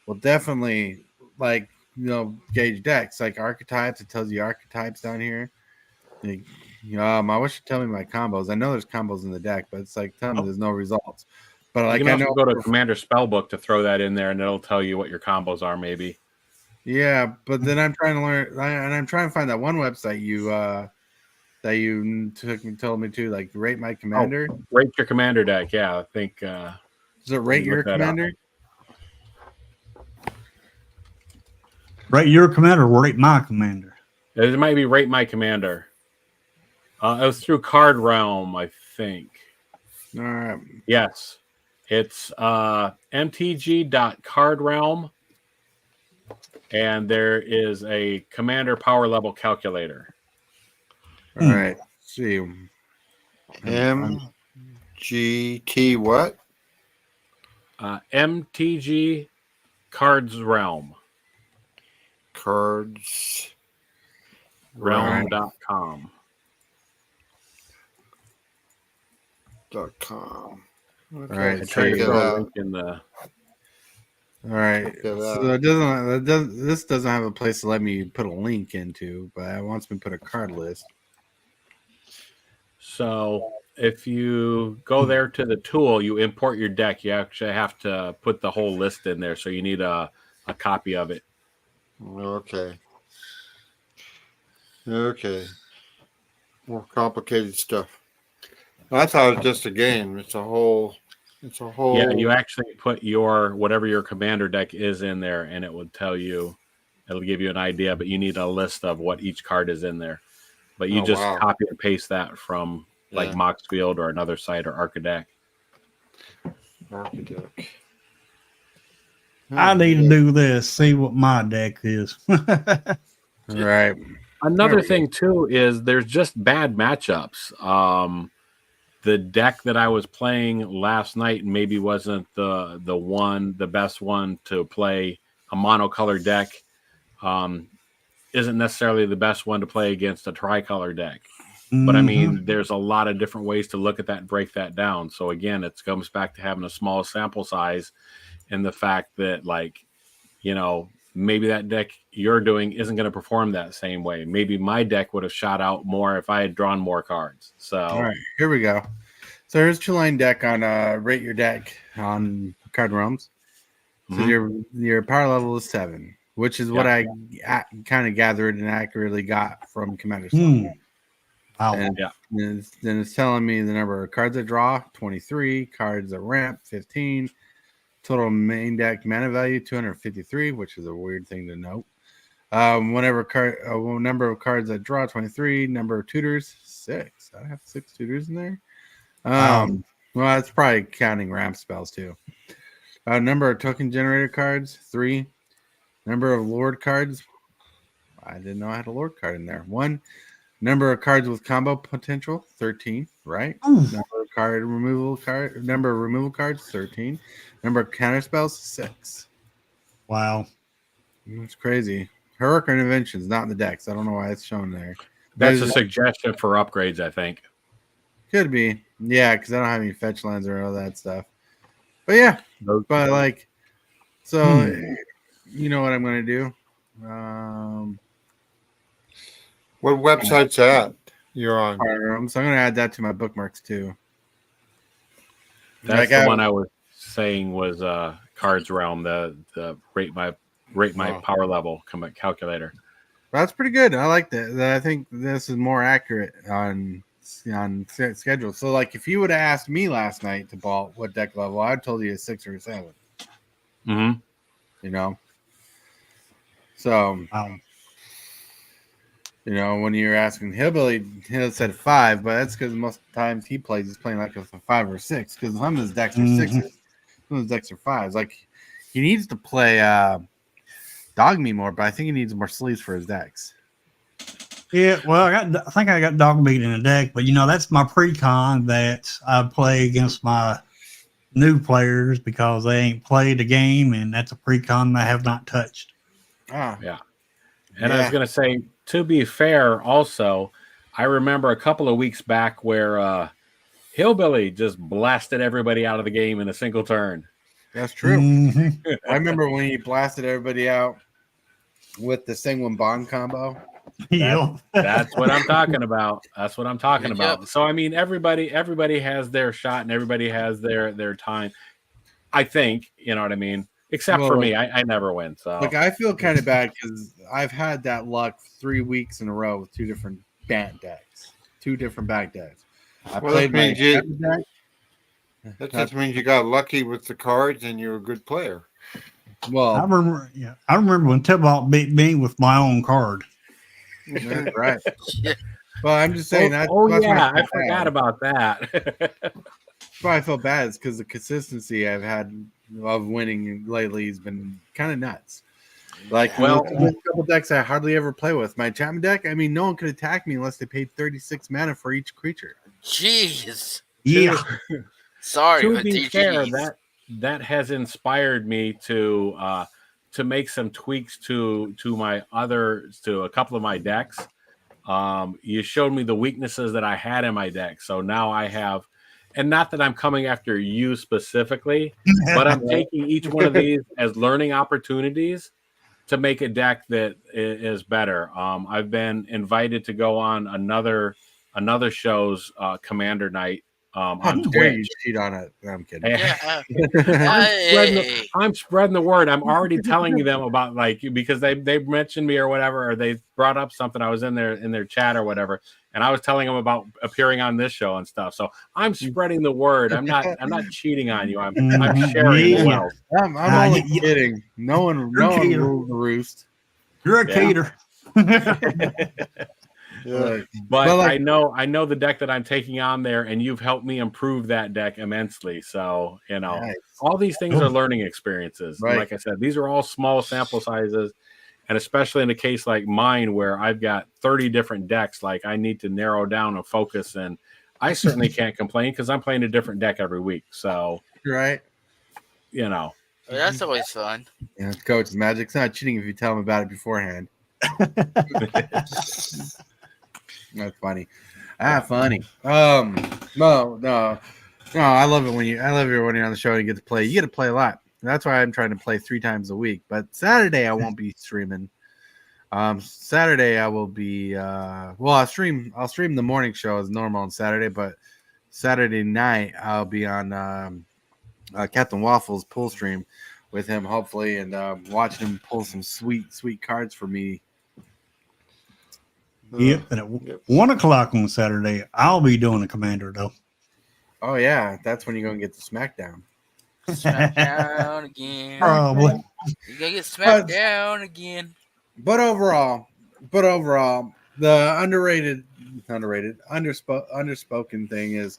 will definitely like gauge decks like archetypes. It tells you archetypes down here. I wish you'd tell me my combos. I know there's combos in the deck, but it's like telling me there's no results. But You like can I also know go to Commander Spellbook to throw that in there, and it'll tell you what your combos are, maybe. Yeah, but then I'm trying to learn, and I'm trying to find that one website that you told me to, like rate my commander. Oh, rate your commander deck. Yeah, I think. Does it rate your commander? Rate your commander or rate my commander? It might be rate my commander. It was through Card Realm, I think. All right. Yes. It's mtg.cardrealm, and there is a commander power level calculator. All right. Let's see. MGT what? MTG Cards Realm. Cards Realm.com. .com. Okay, All right. I tried to throw a link in the. All right. So this doesn't have a place to let me put a link into, but it wants me to put a card list. So if you go there to the tool, you import your deck. You actually have to put the whole list in there. So you need a copy of it. Okay. Okay. More complicated stuff. I thought it was just a game. It's a whole. Yeah, you actually put your whatever your commander deck is in there, and it will tell you. It'll give you an idea, but you need a list of what each card is in there. But you just copy and paste that from like Moxfield or another site or Arcadeck. I need to do this. See what my deck is. Right. Another thing too is there's just bad matchups. The deck that I was playing last night maybe wasn't the best one to play. A monocolor deck isn't necessarily the best one to play against a tricolor deck. But I mean, there's a lot of different ways to look at that and break that down. So again, it comes back to having a small sample size and the fact that maybe that deck you're doing isn't going to perform that same way. Maybe my deck would have shot out more if I had drawn more cards. So all right, here we go. So here's 2-line deck on rate your deck on Card Realms. So your power level is 7, which is what I kind of gathered and accurately got from Commander Salt. Wow. And then it's telling me the number of cards I draw, 23, cards at ramp, 15, total main deck mana value, 253, which is a weird thing to note. Number of cards I draw, 23, number of tutors, 6. I have 6 tutors in there. Well, that's probably counting ramp spells too. Number of token generator cards, 3. Number of lord cards, I didn't know I had a lord card in there. 1. Number of cards with combo potential, 13. Right. Number of removal cards, 13. Number of counter spells, 6. Wow, that's crazy. Heroic Interventions not in the decks. I don't know why it's shown there. That's a suggestion for upgrades, I think. Could be. Yeah, because I don't have any fetch lines or all that stuff. But yeah, you know what I'm going to do? What website's that you're on? So I'm going to add that to my bookmarks too. That's the one I was saying was Cards Realm, the rate my power level calculator. That's pretty good. I like that. I think this is more accurate on schedule. So, like, if you would have asked me last night to ball what deck level, I'd told you a 6 or a 7. Mm-hmm. You know, so you know when you're asking Hillbilly, he said 5, but that's because most times he plays, he's playing like a 5 or 6. Because some of his decks are 6s, some of his decks are 5s. Like he needs to play Dog Me more, but I think he needs more sleeves for his decks. Yeah, well, I think I got dog meat in the deck, but that's my pre-con that I play against my new players because they ain't played the game, and that's a pre-con I have not touched. Yeah. And I was going to say, to be fair, also, I remember a couple of weeks back where Hillbilly just blasted everybody out of the game in a single turn. That's true. I remember when he blasted everybody out with the Singwin Bond combo. That's what I'm talking about. That's what I'm talking about. So I mean, everybody has their shot and everybody has their time. I think, you know what I mean? Except for me, I never win. So like I feel kind of bad because I've had that luck 3 weeks in a row with 2 different back decks. I played my deck. That just means you got lucky with the cards and you're a good player. Well, I remember when Tybalt beat me with my own card. That's right. Well, I'm just saying that. I forgot about that. That's why I feel bad. Is because the consistency I've had of winning lately has been kind of nuts. Like, a couple decks I hardly ever play with. My Chapman deck, I mean, no one could attack me unless they paid 36 mana for each creature. Jeez. Yeah. Sorry, to but be fair, that has inspired me to make some tweaks to a couple of my decks. You showed me the weaknesses that I had in my deck, so now I have, and not that I'm coming after you specifically, but I'm taking each one of these as learning opportunities to make a deck that is better. I've been invited to go on another show's Commander Night on Twitch. You cheat on it. No, I'm kidding. I'm spreading the word. I'm already telling them about, like, because they mentioned me or whatever, or they brought up something. I was in their chat or whatever, and I was telling them about appearing on this show and stuff. So I'm spreading the word. I'm not cheating on you. I'm sharing the wealth. I'm only kidding. No one ruled the roost. You're a cater. But I know the deck that I'm taking on there, and you've helped me improve that deck immensely. So, all these things are learning experiences. Right. Like I said, these are all small sample sizes, and especially in a case like mine where I've got 30 different decks, like I need to narrow down and focus. And I certainly can't complain because I'm playing a different deck every week. So, right. That's always fun. Yeah, Coach's magic. It's not cheating if you tell them about it beforehand. That's funny. Funny. No. I love it when you're on the show and you get to play. You get to play a lot. That's why I'm trying to play 3 times a week. But Saturday I won't be streaming. Saturday I will be. I'll stream the morning show as normal on Saturday, but Saturday night I'll be on Captain Waffles pool stream with him, hopefully, and watching him pull some sweet cards for me. Yep. And at 1 o'clock on Saturday, I'll be doing a Commander, though. Oh, yeah. That's when you're going to get the SmackDown. SmackDown again. Probably. You're going to get smacked down again. But overall, the underspoken thing is,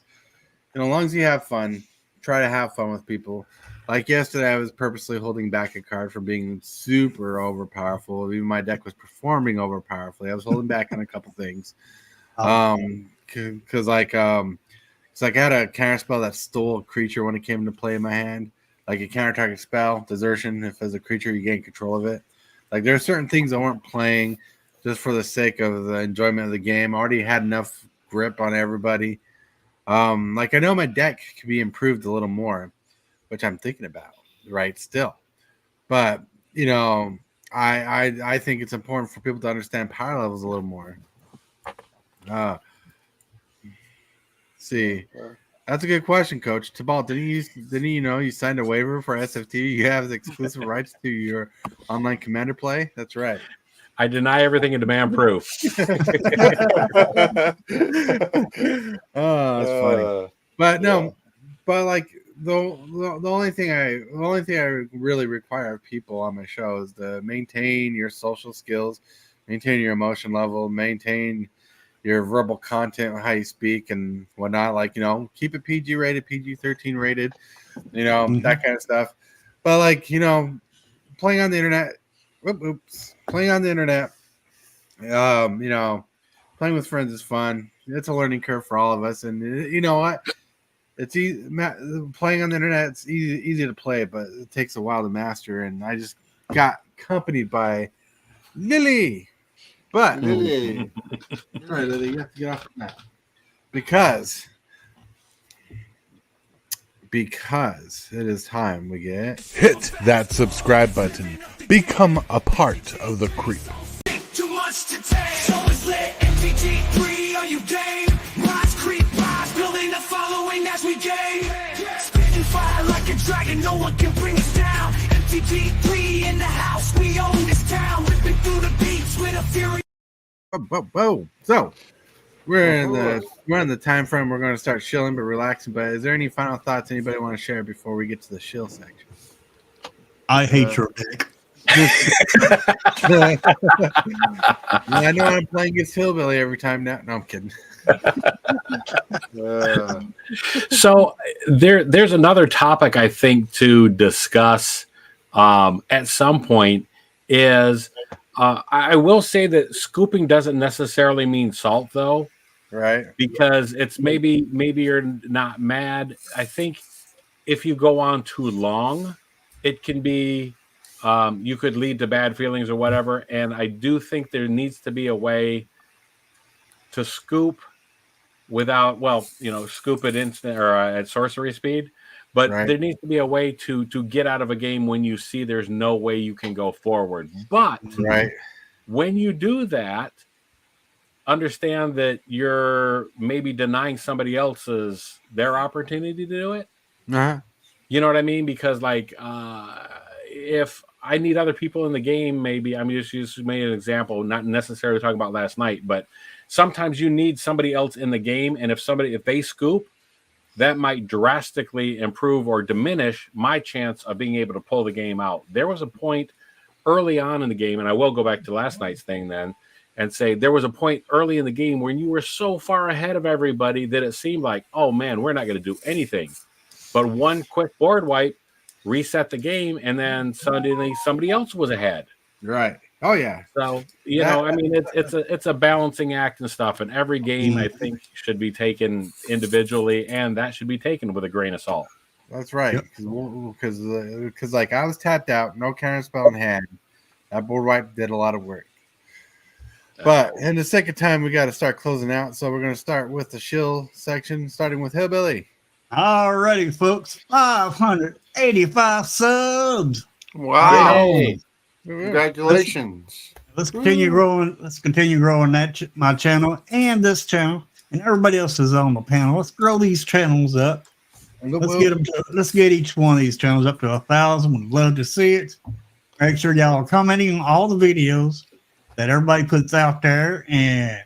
as long as you have fun, try to have fun with people. Like yesterday, I was purposely holding back a card from being super overpowerful. Even my deck was performing overpowerfully. I was holding back on a couple things. Because I had a counter spell that stole a creature when it came into play in my hand. Like a counter target spell, desertion. If as a creature, you gain control of it. Like there are certain things I weren't playing just for the sake of the enjoyment of the game. I already had enough grip on everybody. Like I know my deck could be improved a little more, which I'm thinking about right still. But I think it's important for people to understand power levels a little more. See, that's a good question, Coach. Tybalt, didn't you signed a waiver for SFT? You have the exclusive rights to your online Commander play. That's right. I deny everything and demand proof. Oh, that's funny. But no, but like the only thing I really require of people on my show is to maintain your social skills, maintain your emotion level, maintain your verbal content, how you speak and whatnot. Like, keep it PG rated, PG-13 rated, that kind of stuff. But like, playing on the internet, playing on the internet, playing with friends is fun. It's a learning curve for all of us, and you know what? It's easy. Playing on the internet, it's easy to play, but it takes a while to master. And I just got accompanied by Lily, but Lily. Sorry, Lily, you have to get off the mat because it is time we get. Hit that subscribe button. Become a part of the creep. Too much to take. So it's lit. MTG 3, are you game? Rise, creep, rise, building a following as we gain. Spitting fire like a dragon, no one can bring us down. MTG 3 in the house, we own this town. Ripping through the beats with a fury. Whoa. So we're in the time frame. We're going to start chilling but relaxing. But is there any final thoughts anybody want to share before we get to the chill section? I hate your dick. I know I'm playing against Hillbilly every time now. No, I'm kidding. So there's another topic I think to discuss at some point is I will say that scooping doesn't necessarily mean salt though, right? Because it's maybe you're not mad. I think if you go on too long, it can be you could lead to bad feelings or whatever. And I do think there needs to be a way to scoop without, scoop at instant or at sorcery speed. But there needs to be a way to get out of a game when you see there's no way you can go forward. But when you do that, understand that you're maybe denying somebody else's their opportunity to do it. You know what I mean? Because if I need other people in the game, maybe I'm just made an example, not necessarily talking about last night, but sometimes you need somebody else in the game. And if they scoop, that might drastically improve or diminish my chance of being able to pull the game out. There was a point early on in the game, and I will go back to last night's thing then and say there was a point early in the game when you were so far ahead of everybody that it seemed like, oh man, we're not going to do anything. But one quick board wipe reset the game, and then suddenly somebody else was ahead. Right. Oh yeah. So it's a balancing act and stuff. And every game I think should be taken individually, and that should be taken with a grain of salt. That's right. Because like I was tapped out, no counter spell in hand. That board wipe did a lot of work. But in the second time, we got to start closing out. So we're going to start with the shill section, starting with Hillbilly. Alrighty, folks. 585 subs. Wow. Hey. Congratulations. Let's continue growing. Let's continue growing my channel and this channel and everybody else is on the panel. Let's grow these channels up. Let's get each one of these channels up to 1,000. We'd love to see it. Make sure y'all are commenting on all the videos that everybody puts out there, and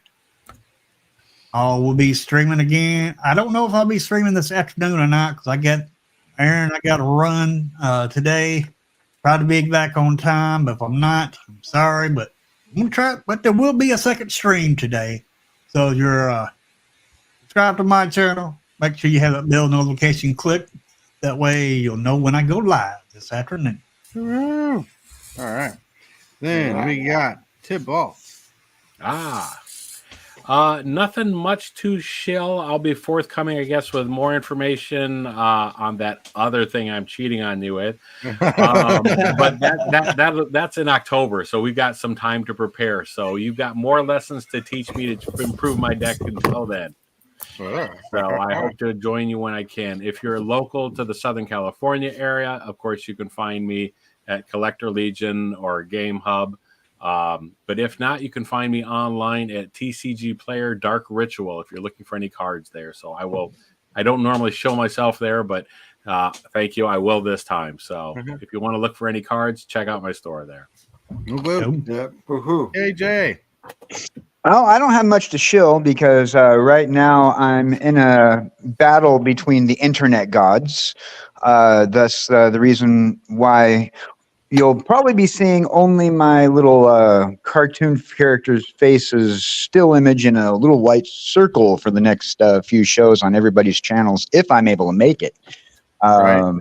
we'll be streaming again. I don't know if I'll be streaming this afternoon or not because I got to run today. Try to be back on time, but if I'm not, I'm sorry, but I'm gonna try. But there will be a second stream today, so if you're subscribed to my channel, make sure you have that bell notification clicked. That way, you'll know when I go live this afternoon. All right, then we got Tip Ball. Nothing much to shill. I'll be forthcoming, I guess, with more information on that other thing I'm cheating on you with. But that's in October, so we've got some time to prepare. So you've got more lessons to teach me to improve my deck until then. So I hope to join you when I can. If you're local to the Southern California area, of course, you can find me at Collector Legion or Game Hub. But if not, you can find me online at TCG Player Dark Ritual if you're looking for any cards there. So I don't normally show myself there, but thank you. I will this time. So if you want to look for any cards, check out my store there. Woo-woo. Yep. Woohoo. KJ. Oh, I don't have much to shill because right now I'm in a battle between the internet gods. Thus, the reason why you'll probably be seeing only my little cartoon character's face's still image in a little white circle for the next few shows on everybody's channels, if I'm able to make it. Right.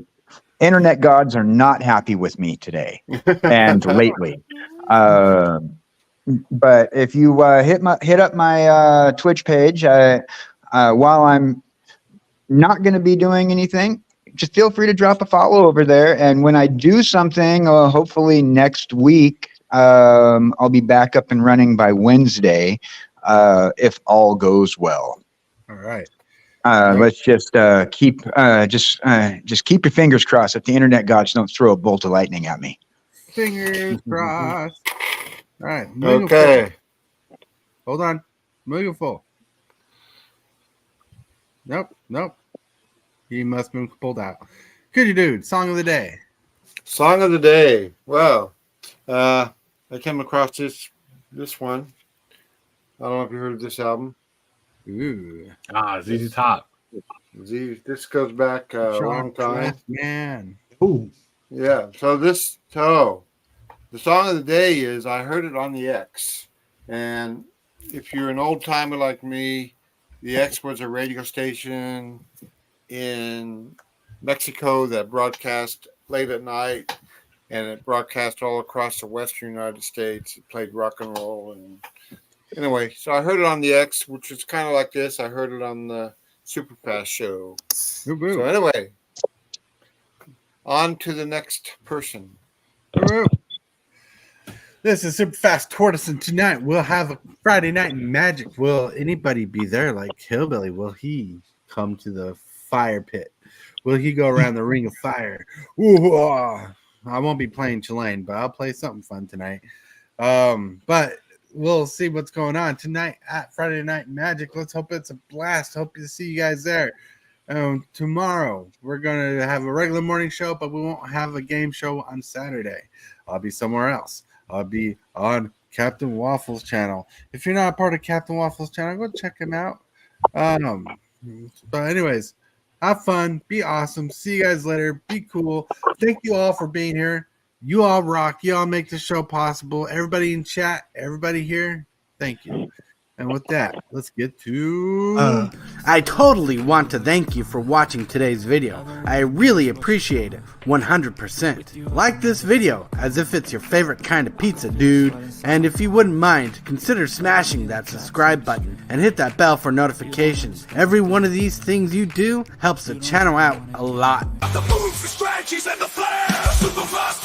Internet gods are not happy with me today and lately. But if you hit up my Twitch page, while I'm not going to be doing anything, just feel free to drop a follow over there. And when I do something, hopefully next week, I'll be back up and running by Wednesday, if all goes well. All right. Let's just keep keep your fingers crossed that the internet gods don't throw a bolt of lightning at me. Fingers crossed. All right. Okay. Hold on. Meaningful. Nope. He must have been pulled out. Goody dude. Song of the day. Song of the day. Well, I came across this one. I don't know if you heard of this album. Ooh. ZZ Top. This goes back a long time. Man. Ooh. Yeah. So the song of the day is I heard it on the X. And if you're an old timer like me, the X was a radio station in Mexico that broadcast late at night, and it broadcast all across the western United States. It played rock and roll. And anyway, so I heard it on the X, which is kind of like this. I heard it on the Superfast show. Woo-woo. So anyway, on to the next person. Woo-woo. This is Super Fast Tortoise, and tonight we'll have a Friday Night Magic. Will anybody be there like Hillbilly? Will he come to the fire pit? Will he go around the ring of fire? Ooh, I won't be playing Chilean, but I'll play something fun tonight. But we'll see what's going on tonight at Friday Night Magic. Let's hope it's a blast. Hope to see you guys there. Tomorrow we're going to have a regular morning show, but we won't have a game show on Saturday. I'll be somewhere else. I'll be on Captain Waffles channel. If you're not a part of Captain Waffles channel, go check him out. But anyways, have fun. Be awesome. See you guys later. Be cool. Thank you all for being here. You all rock. You all make the show possible. Everybody in chat, everybody here, thank you. And with that, let's get to... I totally want to thank you for watching today's video. I really appreciate it, 100%. Like this video as if it's your favorite kind of pizza, dude. And if you wouldn't mind, consider smashing that subscribe button and hit that bell for notifications. Every one of these things you do helps the channel out a lot. The moves, the strategies, and the flair. Super fast